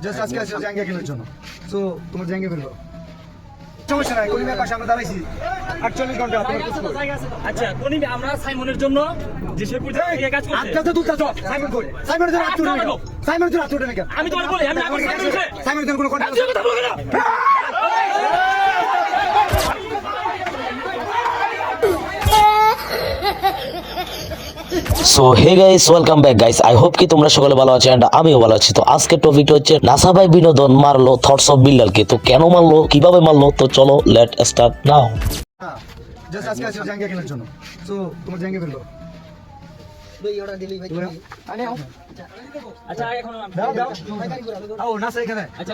Just আজকে আসলে জাঙ্গিয়া কেনার জন্য। সো তোমার জাঙ্গিয়া ফেলবো, সমস্যা নাই। কলিমের পাশে আমরা দাঁড়াইছি 48 ঘন্টা। আচ্ছা কলিমে আমরা সাইমনের জন্য যে শেরপুর থেকে কাজ করছে। আজকে তো দুধ চাচ্ছ সাইমন কই? সাইমনের জন্য আত্মুটে নাকি? সাইমনের জন্য আত্মুটে নাকি? আমি তোমাকে বলি আমি আগে সাইমনের জন্য কোনো কন্ট্যাক্ট কথা বলবে না। So hey guys, welcome back guys. I hope কি তোমরা সকলে ভালো আছো এন্ড আমিও ভালো আছি। তো আজকের টপিকটা হচ্ছে নাসা ভাই বিনোদন মারলো থটস অফ বিল্লালকে। তো কেন মারলো, কিভাবে মারলো, তো চলো লেট স্টার্ট নাও। জাস্ট আজকে আসলে জাঙ্গিয়া কেনার জন্য। সো তোমার জাঙ্গিয়া ফেলবো। আচ্ছা এখন দাও দাও। ও নাসা এখানে। আচ্ছা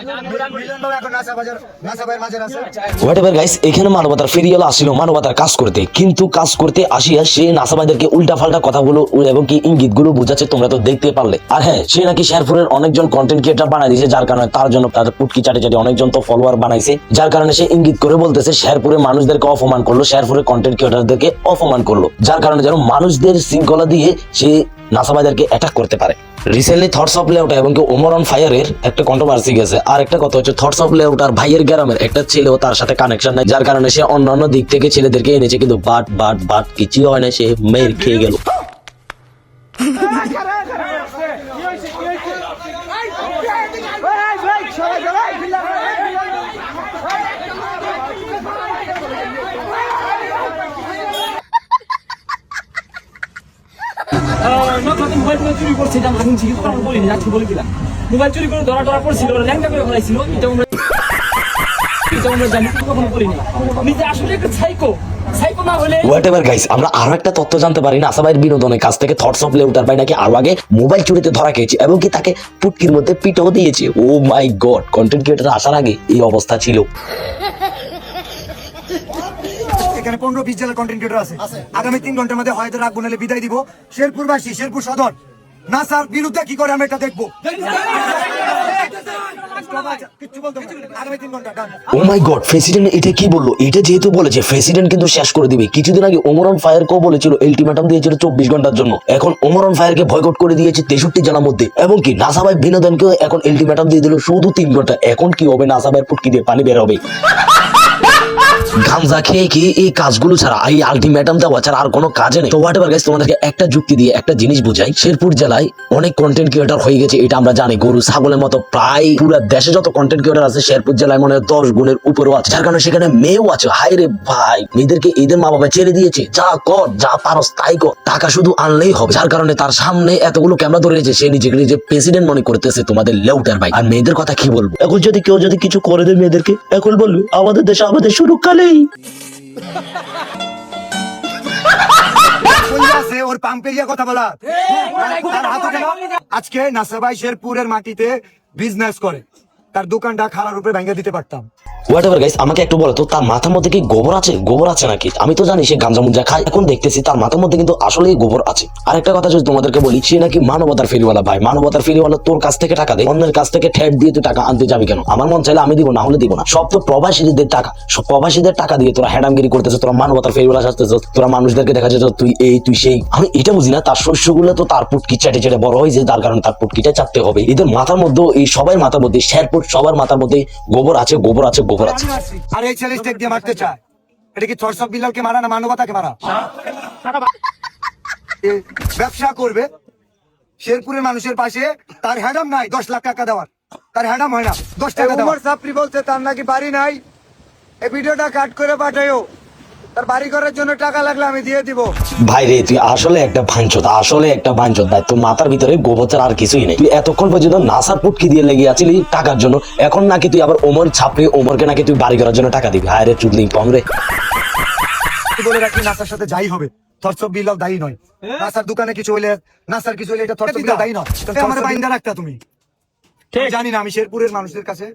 মিলন ভাই এখন নাসা বাজার, নাসা ভাইয়ের মাঝে আছে। হোয়াটএভার গাইস, এখানে মানবতার ফেরিয়াল আসছিল মানবতার কাজ করতে, কিন্তু কাজ করতে আসিয়া সে নাসা ভাইদেরকে উল্টা পাল্টা কথাগুলো এবং কি ইঙ্গিতগুলো বুঝাচ্ছে, তোমরা তো দেখতে পারলে। আর হ্যাঁ, সে নাকি শেরপুরের অনেকজন কন্টেন্ট ক্রিয়েটর বানাই দিয়েছে, যার কারণে তার জন্য তাদের পুটকি চাটে চাটে অনেকজন তো ফলোয়ার বানাইছে, যার কারণে সে ইঙ্গিত করে বলতেছে শেরপুরের মানুষদেরকে অপমান করলো, শেরপুরের কন্টেন্ট ক্রিয়েটরদেরকে অপমান করলো, যার কারণে যেন মানুষদের শৃঙ্খলা দিয়ে সে নাসা ভাইদেরকে অ্যাটাক করতে পারে। রিসেন্টলি থটস অফ লেউটা এবং ওমর অন ফায়ারের একটা কন্ট্রোভার্সি গেছে। আর একটা কথা হচ্ছে থটস অফ লেউটার ভাইয়ের গ্রামের একটা ছেলেও তার সাথে কানেকশন নাই, যার কারণে সে অন্যান্য দিক থেকে ছেলেদেরকে এনেছে, কিন্তু বাট কিছুই হয় না, সে মেয়ের খেয়ে গেল। মোবাইল চুরি করছে, এটা আমি শুনছি, কিন্তু বলিনি, আজকে বলে দিলাম। মোবাইল চুরি করে ধরা পড়ছিল, ল্যাংটা করে ফেলাইছিল, এটা আমরা জানি, কখনো বলিনি। নিজে আসলে একটা সাইকো না হলে। হোয়াটএভার গাইস, আমরা আরো একটা তথ্য জানতে পারি নাসা ভাইয়ের বিনোদনের কাছ থেকে। থটস অফ লেউটার ভাই নাকি আরো আগে মোবাইল চুরিতে ধরা খেয়েছে এবং কি তাকে পুটকির মধ্যে পিটও দিয়েছে। ও মাই গড, কন্টেন্ট ক্রিয়েটর আসার আগে এই অবস্থা ছিল। এখানে 15-20 জেলার কন্টেন্ট ক্রিয়েটর আছে। আগামী 3 ঘন্টার মধ্যে হয়তো রাখবো, নাহলে বিদায় দিব। শেরপুরবাসী, শেরপুর সদর নাসার বিরুদ্ধে কি করে আমরা এটা দেখবো। আগামী 3 ঘন্টা ডান। ও মাই গড, প্রেসিডেন্ট এটা কি বললো? এটা যেহেতু বলেছে প্রেসিডেন্ট কিন্তু শেষ করে দিবে। কিছুদিন আগে ওমর অন ফায়ার কেও বলেছিল, আলটিমেটাম দিয়েছিল 24 ঘন্টার জন্য। এখন Omar on fire K boycott করে দিয়েছে 63 জেলার মধ্যে, এবং কি নাসা ভাই বিনোদনকেও এখন আলটিমেটাম দিয়ে দিল শুধু 3 ঘন্টা। এখন কি হবে? নাসা ভাইয়ের পুটকি দিয়ে পানি বের হবে। গামজা খেয়ে কি এই কাজগুলো ছাড়া, এই আলটিমেটাম দেওয়া ছাড়া আর কোনো কাজে নেই। তো হোয়াটএভার গাইস, তোমাদেরকে একটা যুক্তি দিয়ে একটা জিনিস বুঝাই। শেরপুর জেলায় অনেক কন্টেন্ট ক্রিয়েটর হয়ে গেছে, এটা আমরা জানি। গরু ছাগলের মতো প্রায় পুরো দেশে যত কন্টেন্ট ক্রিয়েটর আছে, শেরপুর জেলায় মনে হয় 10 গুণের উপরেও আছে, যার কারণে সেখানে মেয়েও আছে। হায় রে ভাই, মেয়েদেরকে এদের মা বাবা ছেড়ে দিয়েছে, যা কর যা পারস তাই কর, টাকা শুধু আনলেই হবে। যার কারণে তার সামনে এতগুলো ক্যামেরা ধরে রেখেছে, সে নিজেকে নিজে প্রেসিডেন্ট মনে করতেছে তোমাদের লেউটার ভাই। আর মেয়েদের কথা কি বলবো? এখন যদি কেউ কিছু করে দেয় মেয়েদেরকে, এখন বলবে আমাদের দেশে আমাদের শুরু কালেই। ওর পাম্পেরিয়া কথা বলা। আজকে নাসা ভাই শেরপুরের মাটিতে বিজনেস করে, তার দোকানটা খারাপ রূপে ভেঙে দিতে পারতাম। হোয়াটএভার গাইস, আমাকে একটু বলো তো, তার মাথার মধ্যে কি গোবর আছে? গোবর আছে নাকি? আমি তো জানি সে গাঞ্জা মুঞ্জা খায়, এখন দেখতেছি তার মাথার মধ্যে কিন্তু আসলেই গোবর আছে। আর একটা কথা যদি তোমাদেরকে বলি, সে নাকি মানবতার ফেরিওয়ালা। ভাই, মানবতার ফেরিওয়ালা তোর কাছ থেকে টাকা দেয়, অন্যের কাছ থেকে ঠেট দিয়ে তুই টাকা আনতে যাবি কেন? আমার মন চাইলে আমি দিব, না হলে দিব না। সব তো প্রবাসীদের টাকা, সব প্রবাসীদের টাকা দিয়ে তোরা হ্যাডামগিরি করতেছ, তোরা মানবতার ফেরিওয়ালা সাজতেছ, তোরা মানুষদেরকে দেখা যাচ্ছে তুই এই তুই সেই। আমি এটা বুঝি না, তার শস্যগুলো তো তার পুটকি চেটে চেটে বড় হয়েছে, তার কারণে তার পুটকিটা চাটতে হবে। এদের মাথার মধ্যে, এই সবার মাথার মধ্যে, শেরপুর সবার মাথার মধ্যে গোবর আছে, গোবর আছে, গোবর আছে। আর এই ছেলে স্টেক দিয়ে মারতে চায়, এটা কি থটস অফ বিল্লালকে মারা না মানবতাকে মারা? ব্যবসা করবে শেরপুরের মানুষের পাশে, তার হ্যাডাম নাই 10 লাখ টাকা দেওয়ার, তার হ্যাডাম হয় না 10 টাকা দেওয়ার। সাপ্রি বলতে তার নাকি বাড়ি নাই, এই ভিডিওটা কাট করে পাঠাইও, তার বাড়ি করার জন্য টাকা লাগলে আমি দিয়ে দিব। ভাই রে, তুই আসলে একটা ভাঞ্চত, আসলে একটা ভাঞ্চত ভাই। তোর মাথার ভিতরে গোবর ছাড়া আর কিছুই নেই। তুই এতক্ষণ পর্যন্ত নাসার পুটকি দিয়ে লেগে আছিলি টাকার জন্য, এখন নাকি তুই আবার ওমর ছাপড়ি, ওমরকে নাকি তুই বাড়ি করার জন্য টাকা দিবি। হায় রে চুদলিং পং রে। বলে রাখি, নাসার সাথে যাই হবে, থটস অফ বিল্লাল দায়ী নয়। নাসার দোকানে কিছু হইলে, নাসার কিছু হইলে, এটা থটস অফ বিল্লাল দায়ী নয়। আমার বাইন্দা রাখতা তুমি, জানি না। আমি শেরপুরের মানুষের কাছে,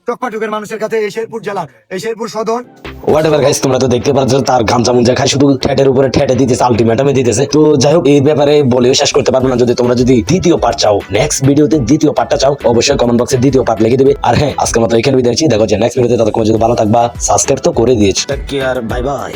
টকপাটুকের মানুষের কাছে, এই শেরপুর জেলা, এই শেরপুর সদর, হোয়াটএভার গাইস, তোমরা তো দেখতে পাচ্ছ তার গামজা মুঞ্জা খায়, শুধু ঠেটের উপরে ঠেটে দিতেছে, আলটিমেটামে দিতেছে। তো যাই হোক, এই ব্যাপারে বলেও শেষ করতে পারবো না। তোমরা যদি দ্বিতীয় পার্ট চাও, নেক্সট ভিডিওতে দ্বিতীয় পার্টটা চাও, অবশ্যই কমেন্ট বক্সে দ্বিতীয় পার্ট লিখে দিবে। আর হ্যাঁ, আজকের মতো এখানে বিদায় নিচ্ছি। দেখো যে নেক্সট ভিডিওতে, ততক্ষণ যদি ভালো থাকবা, সাবস্ক্রাইব তো করে দিয়েছো। Take care, bye by.